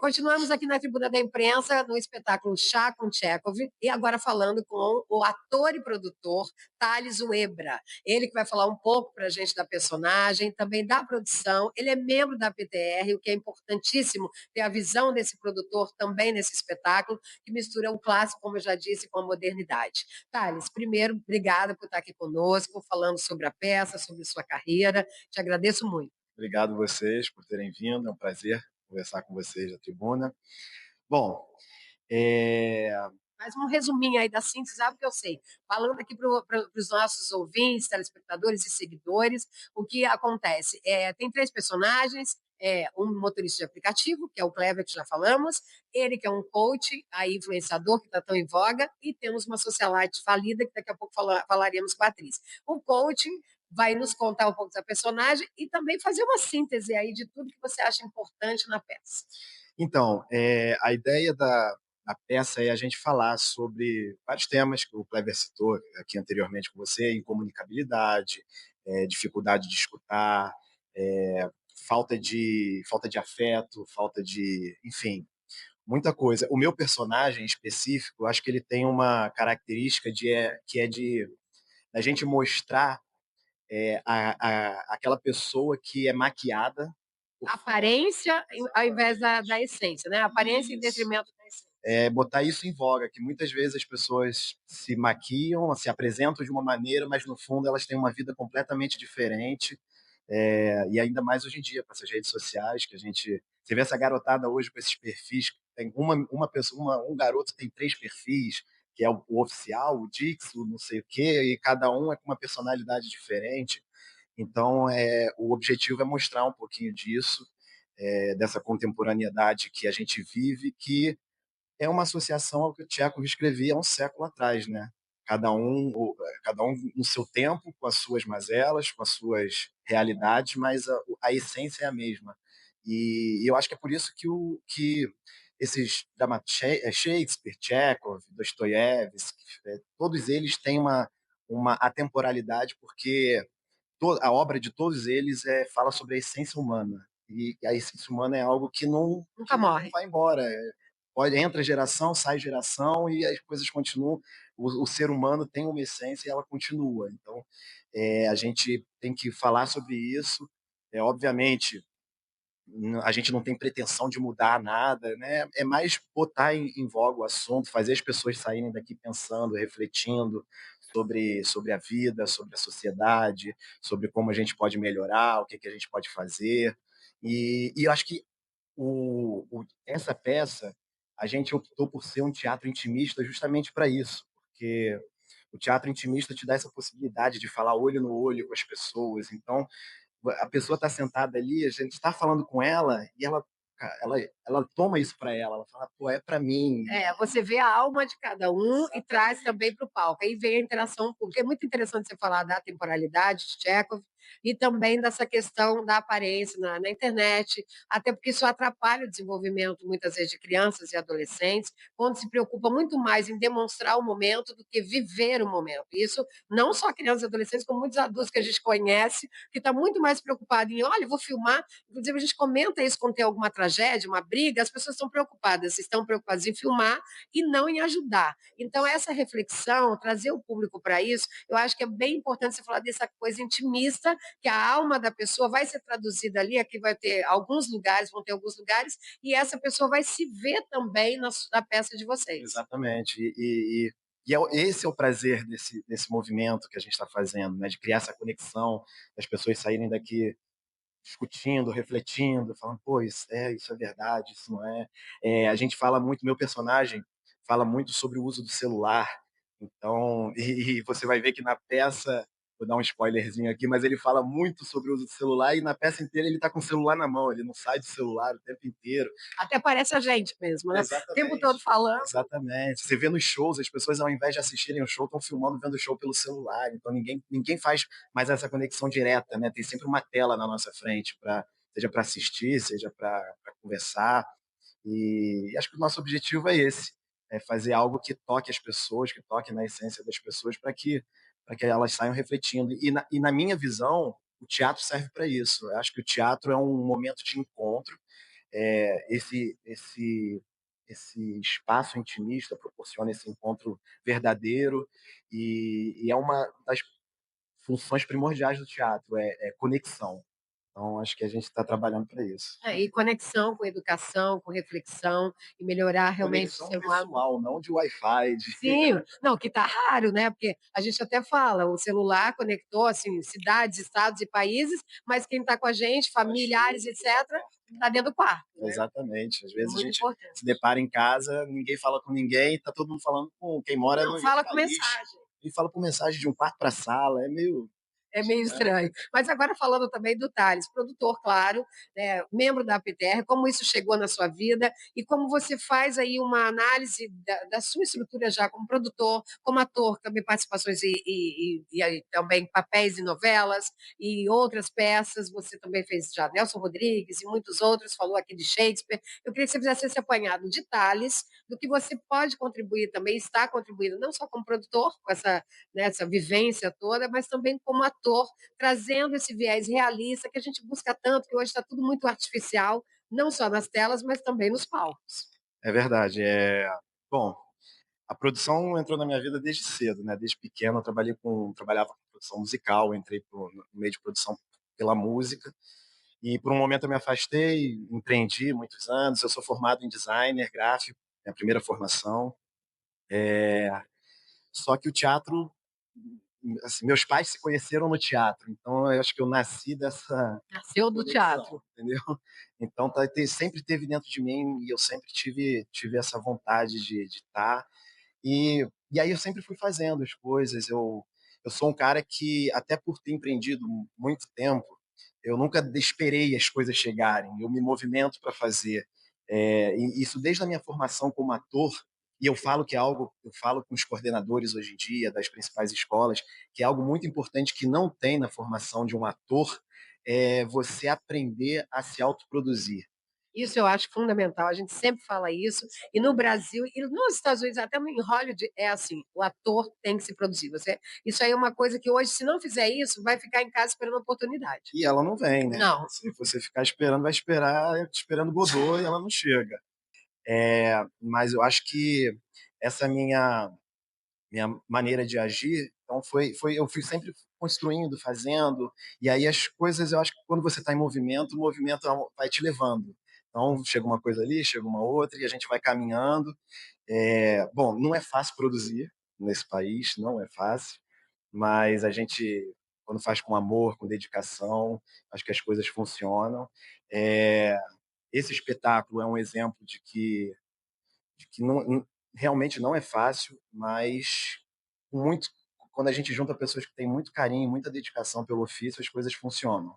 Continuamos aqui na Tribuna da Imprensa, no espetáculo Chá com Tchekov, e agora falando com o ator e produtor Thales Uebra. Ele que vai falar um pouco para a gente da personagem, também da produção. Ele é membro da PTR, o que é importantíssimo ter a visão desse produtor também nesse espetáculo, que mistura o clássico, como eu já disse, com a modernidade. Thales, primeiro, obrigada por estar aqui conosco, falando sobre a peça, sobre sua carreira. Te agradeço muito. Obrigado vocês por terem vindo, é um prazer conversar com vocês na tribuna. Bom, é, Faz um resuminho aí da síntese, sabe o que eu sei. Falando aqui para os nossos ouvintes, telespectadores e seguidores, o que acontece? Tem três personagens, um motorista de aplicativo, que é o Clever, que já falamos, ele que é um coach, aí influenciador, que está tão em voga, e temos uma socialite falida, que daqui a pouco falaremos com a atriz. O coaching vai nos contar um pouco da personagem e também fazer uma síntese aí de tudo que você acha importante na peça. então, a ideia da peça é a gente falar sobre vários temas que o Kleber citou aqui anteriormente com você, incomunicabilidade, dificuldade de escutar, falta de afeto, enfim, muita coisa. O meu personagem específico, eu acho que ele tem uma característica que é de a gente mostrar aquela pessoa que é maquiada por fora. Aparência ao invés da essência, né? Aparência em Isso. detrimento da essência. Botar isso em voga, que muitas vezes as pessoas se maquiam, se apresentam de uma maneira, mas no fundo elas têm uma vida completamente diferente. E ainda mais hoje em dia, com essas redes sociais, que a gente. Você vê essa garotada hoje com esses perfis, tem uma pessoa, um garoto tem três perfis, que é o oficial, o Dix, o não sei o quê, e cada um é com uma personalidade diferente. Então, o objetivo é mostrar um pouquinho disso, dessa contemporaneidade que a gente vive, que é uma associação ao que o Tchekov escrevia há um século atrás, né? Cada um no seu tempo, com as suas mazelas, com as suas realidades, mas a essência é a mesma. E eu acho que é por isso que esses Shakespeare, Tchekov, Dostoiévski, todos eles têm uma atemporalidade, porque a obra de todos eles fala sobre a essência humana. E a essência humana é algo Nunca que não morre. vai embora. Entra geração, sai geração e as coisas continuam. O ser humano tem uma essência e ela continua. Então, a gente tem que falar sobre isso. Obviamente, a gente não tem pretensão de mudar nada, né? É mais botar em voga o assunto, fazer as pessoas saírem daqui pensando, refletindo sobre a vida, sobre a sociedade, sobre como a gente pode melhorar, o que, que a gente pode fazer. E eu acho que essa peça, a gente optou por ser um teatro intimista justamente para isso, porque o teatro intimista te dá essa possibilidade de falar olho no olho com as pessoas. Então, a pessoa está sentada ali, a gente está falando com ela e ela toma isso para ela. Ela fala, pô, é para mim. Você vê a alma de cada um e traz também para o palco. Aí vem a interação pública. É muito interessante você falar da temporalidade de Chekhov e também dessa questão da aparência na internet, até porque isso atrapalha o desenvolvimento, muitas vezes, de crianças e adolescentes, quando se preocupa muito mais em demonstrar o momento do que viver o momento. Isso não só crianças e adolescentes, como muitos adultos que a gente conhece, que está muito mais preocupado em, olha, vou filmar. Inclusive, a gente comenta isso quando tem alguma tragédia, uma briga, as pessoas estão preocupadas em filmar e não em ajudar. Então, essa reflexão, trazer o público para isso, eu acho que é bem importante você falar dessa coisa intimista, que a alma da pessoa vai ser traduzida ali, aqui vai ter alguns lugares, vão ter alguns lugares, e essa pessoa vai se ver também na peça de vocês. Exatamente. Esse é o prazer desse movimento que a gente está fazendo, né? De criar essa conexão, das pessoas saírem daqui discutindo, refletindo, falando, pô, isso é verdade, isso não é. A gente fala muito, meu personagem fala muito sobre o uso do celular. Então, e você vai ver que na peça, vou dar um spoilerzinho aqui, mas ele fala muito sobre o uso do celular e na peça inteira ele está com o celular na mão, ele não sai do celular o tempo inteiro. Até parece a gente mesmo, né? O tempo todo Exatamente. falando. Exatamente. Você vê nos shows, as pessoas, ao invés de assistirem o show, estão filmando, vendo o show pelo celular. Então, ninguém faz mais essa conexão direta, né? Tem sempre uma tela na nossa frente, seja para assistir, seja para conversar. E acho que o nosso objetivo é esse: é fazer algo que toque as pessoas, que toque na essência das pessoas, para que elas saiam refletindo. E na minha visão, o teatro serve para isso. Eu acho que o teatro é um momento de encontro, esse espaço intimista proporciona esse encontro verdadeiro e é uma das funções primordiais do teatro, é conexão. Então, acho que a gente está trabalhando para isso. E conexão com educação, com reflexão e melhorar realmente o Conexão ser humano. pessoal, não de Wi-Fi. Sim, não, que está raro, né? Porque a gente até fala, o celular conectou assim, cidades, estados e países, mas quem está com a gente, familiares, etc., está dentro do quarto, né? Exatamente. Às É vezes a muito gente importante. se depara em casa, ninguém fala com ninguém, tá todo mundo falando com quem mora Não, no, em outro fala com país. mensagem. E fala por mensagem de um quarto para sala, é meio. É meio estranho. Mas agora falando também do Thales, produtor, claro, né, membro da APTR, como isso chegou na sua vida e como você faz aí uma análise da sua estrutura já como produtor, como ator, também participações e aí também papéis em novelas e outras peças. Você também fez já Nelson Rodrigues e muitos outros, falou aqui de Shakespeare. Eu queria que você fizesse esse apanhado de Thales, do que você pode contribuir também, está contribuindo, não só como produtor, com essa, né, essa vivência toda, mas também como ator, trazendo esse viés realista que a gente busca tanto, que hoje está tudo muito artificial, não só nas telas, mas também nos palcos. É verdade. Bom, a produção entrou na minha vida desde cedo, né? Desde pequeno eu trabalhava com produção musical, entrei no meio de produção pela música e por um momento eu me afastei, empreendi muitos anos. Eu sou formado em designer gráfico, minha primeira formação. Só que o teatro, assim, meus pais se conheceram no teatro, então eu acho que eu nasci dessa Nasceu do conexão, teatro. entendeu? Então sempre teve dentro de mim e eu sempre tive essa vontade de estar. E aí eu sempre fui fazendo as coisas. Eu sou um cara que, até por ter empreendido muito tempo, eu nunca esperei as coisas chegarem. Eu me movimento para fazer. E isso desde a minha formação como ator. E eu falo que é algo, eu falo com os coordenadores hoje em dia das principais escolas, que é algo muito importante que não tem na formação de um ator, é você aprender a se autoproduzir. Isso eu acho fundamental, a gente sempre fala isso, e no Brasil, e nos Estados Unidos, até em Hollywood, é assim, o ator tem que se produzir. Isso aí é uma coisa que hoje, se não fizer isso, vai ficar em casa esperando a oportunidade. E ela não vem, né? Não, Se você ficar esperando, vai esperar esperando Godot e ela não chega. Mas eu acho que essa minha maneira de agir, então eu fui sempre construindo, fazendo, e aí as coisas, eu acho que quando você está em movimento, o movimento vai te levando. Então chega uma coisa ali, chega uma outra, e a gente vai caminhando. Bom, não é fácil produzir nesse país, não é fácil, mas a gente, quando faz com amor, com dedicação, acho que as coisas funcionam. É, Esse espetáculo é um exemplo de que realmente não é fácil, mas muito, quando a gente junta pessoas que têm muito carinho, muita dedicação pelo ofício, as coisas funcionam.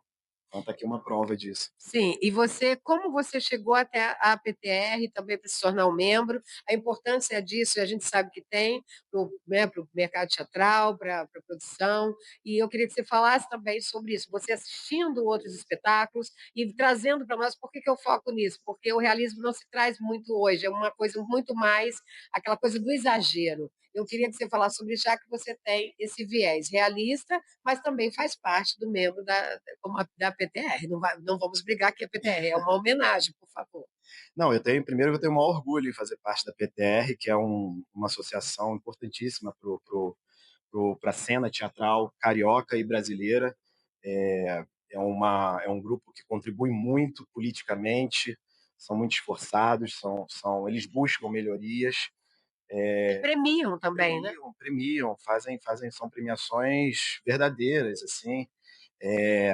Então tá aqui uma prova disso. sim, e você, como você chegou até a APTR também para se tornar um membro, a importância disso, a gente sabe que tem para o, né, pro mercado teatral, para a produção, e eu queria que você falasse também sobre isso, você assistindo outros espetáculos e trazendo para nós, por que que eu foco nisso? Porque o realismo não se traz muito hoje, é uma coisa muito mais, aquela coisa do exagero. Eu queria que você falasse sobre isso, já que você tem esse viés realista, mas também faz parte do membro da PTR. Não vamos brigar que a PTR é uma homenagem, por favor. Não, primeiro eu tenho o maior orgulho em fazer parte da PTR, que é uma associação importantíssima para a cena teatral carioca e brasileira. É um grupo que contribui muito politicamente, são muito esforçados, eles buscam melhorias, E premiam também, né? premiam, são premiações verdadeiras, assim. É,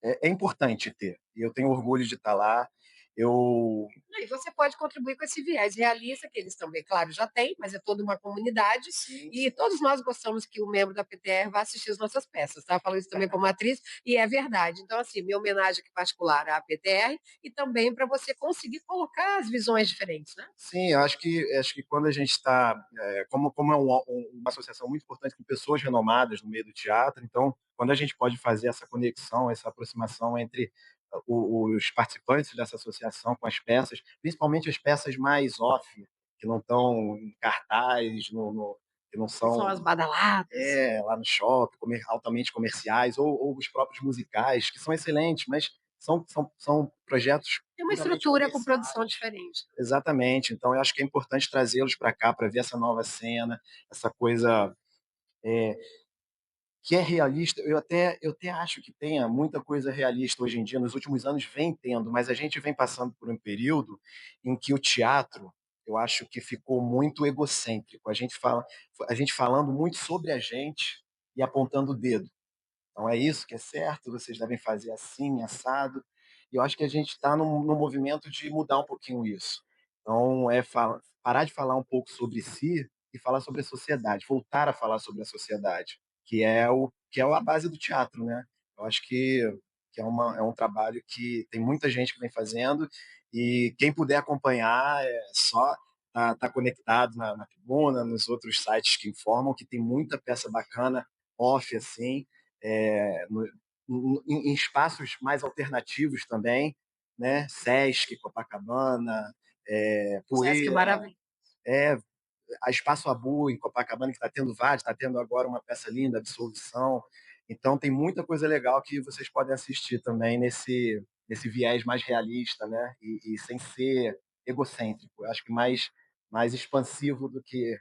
é importante ter, e eu tenho orgulho de estar lá. Eu, E você pode contribuir com esse viés realista, que eles também, claro, já têm, mas é toda uma comunidade, sim, e todos nós gostamos que o membro da PTR vá assistir as nossas peças, tá? Falando isso também como atriz, e é verdade. Então, assim, minha homenagem aqui particular à PTR, e também para você conseguir colocar as visões diferentes, né? sim, eu acho que quando a gente está, como é uma associação muito importante com pessoas renomadas no meio do teatro, então quando a gente pode fazer essa conexão, essa aproximação entre os participantes dessa associação com as peças, principalmente as peças mais off, que não estão em cartaz, que não Que são são as badaladas. lá no shopping, altamente comerciais, ou os próprios musicais, que são excelentes, mas São projetos Tem uma puramente estrutura com produção comerciais. diferente. Exatamente. Então, eu acho que é importante trazê-los para cá para ver essa nova cena, essa coisa que é realista. Eu até acho que tenha muita coisa realista hoje em dia. Nos últimos anos vem tendo, mas a gente vem passando por um período em que o teatro, eu acho que ficou muito egocêntrico. A gente falando muito sobre a gente e apontando o dedo. Então é isso que é certo, vocês devem fazer assim, assado. E eu acho que a gente está num movimento de mudar um pouquinho isso. Então parar de falar um pouco sobre si e falar sobre a sociedade, voltar a falar sobre a sociedade, que é a base do teatro, né? Eu acho que é um trabalho que tem muita gente que vem fazendo e quem puder acompanhar é só tá conectado na tribuna, nos outros sites que informam que tem muita peça bacana off assim, é, no, em espaços mais alternativos também, né? Sesc, Copacabana, Sesc Poeira, Maravilha. é, a Espaço Abu em Copacabana, que está tendo vários, está tendo agora uma peça linda, Absolvição. Então tem muita coisa legal que vocês podem assistir também nesse viés mais realista, né? E sem ser egocêntrico. Eu acho que mais expansivo do que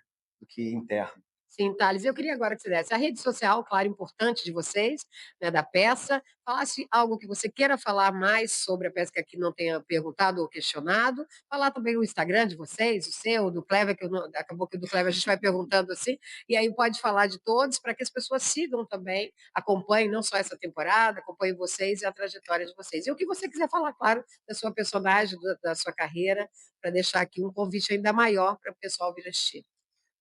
interno. Sim, Thales, eu queria agora que você desse a rede social, claro, importante de vocês, né, da peça, falasse algo que você queira falar mais sobre a peça que aqui não tenha perguntado ou questionado, falar também o Instagram de vocês, o seu, do Clever, que eu não, acabou que o do Clever a gente vai perguntando assim, e aí pode falar de todos para que as pessoas sigam também, acompanhem não só essa temporada, acompanhem vocês e a trajetória de vocês. E o que você quiser falar, claro, da sua personagem, da sua carreira, para deixar aqui um convite ainda maior para o pessoal vir assistir.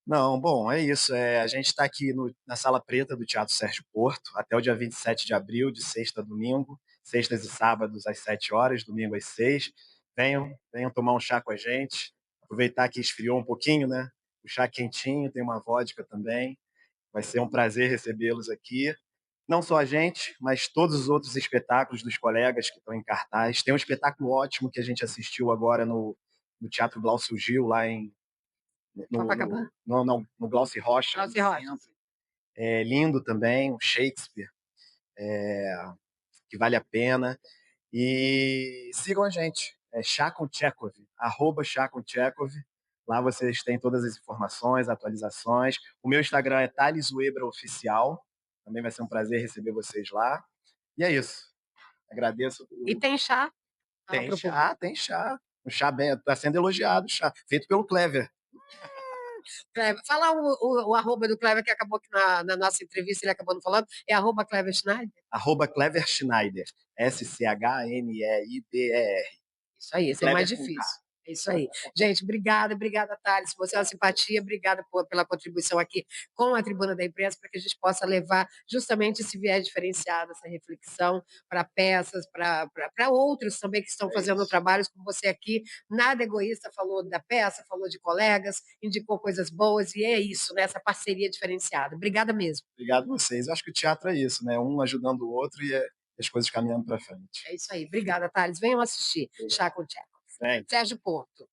Não, bom, é isso. A gente está aqui na Sala Preta do Teatro Sérgio Porto até o dia 27 de abril, de sexta a domingo, sextas e sábados às 7 horas, domingo às 6. Venham tomar um chá com a gente, aproveitar que esfriou um pouquinho, né? O chá quentinho, tem uma vodka também. Vai ser um prazer recebê-los aqui. Não só a gente, mas todos os outros espetáculos dos colegas que estão em cartaz. Tem um espetáculo ótimo que a gente assistiu agora no Teatro Glaucio Gil, lá Copacabana, no Glaucio Rocha, no Glaucio Rocha. centro. É lindo também, um Shakespeare, que vale a pena. E sigam a gente, Chá com Tchekov, @Chá com Tchekov. Lá vocês têm todas as informações, atualizações. O meu Instagram é Thales Uebra Oficial. Também vai ser um prazer receber vocês lá. E é isso. Agradeço. E tem chá Tem para o público. chá, tem chá. O chá está sendo elogiado, chá. Feito pelo Clever. Kleber, fala o arroba do Kleber, que acabou que na nossa entrevista ele acabou não falando, é arroba Kleber Schneider. @Clever Schneider. Schneider. Isso aí, esse é mais Clever com K. difícil. É isso aí. Gente, obrigada, obrigada, Thales. Você é uma simpatia, obrigada pela contribuição aqui com a Tribuna da Imprensa, para que a gente possa levar justamente esse viés diferenciado, essa reflexão para peças, para outros também que estão É fazendo isso. trabalhos como você aqui. Nada egoísta, falou da peça, falou de colegas, indicou coisas boas, e é isso, né? Essa parceria diferenciada. Obrigada mesmo. Obrigado a vocês. Eu acho que o teatro é isso, né? Um ajudando o outro e as coisas caminhando para frente. É isso aí. Obrigada, Thales. Venham assistir. Chá com Tcheco. Bem, Sérgio Porto.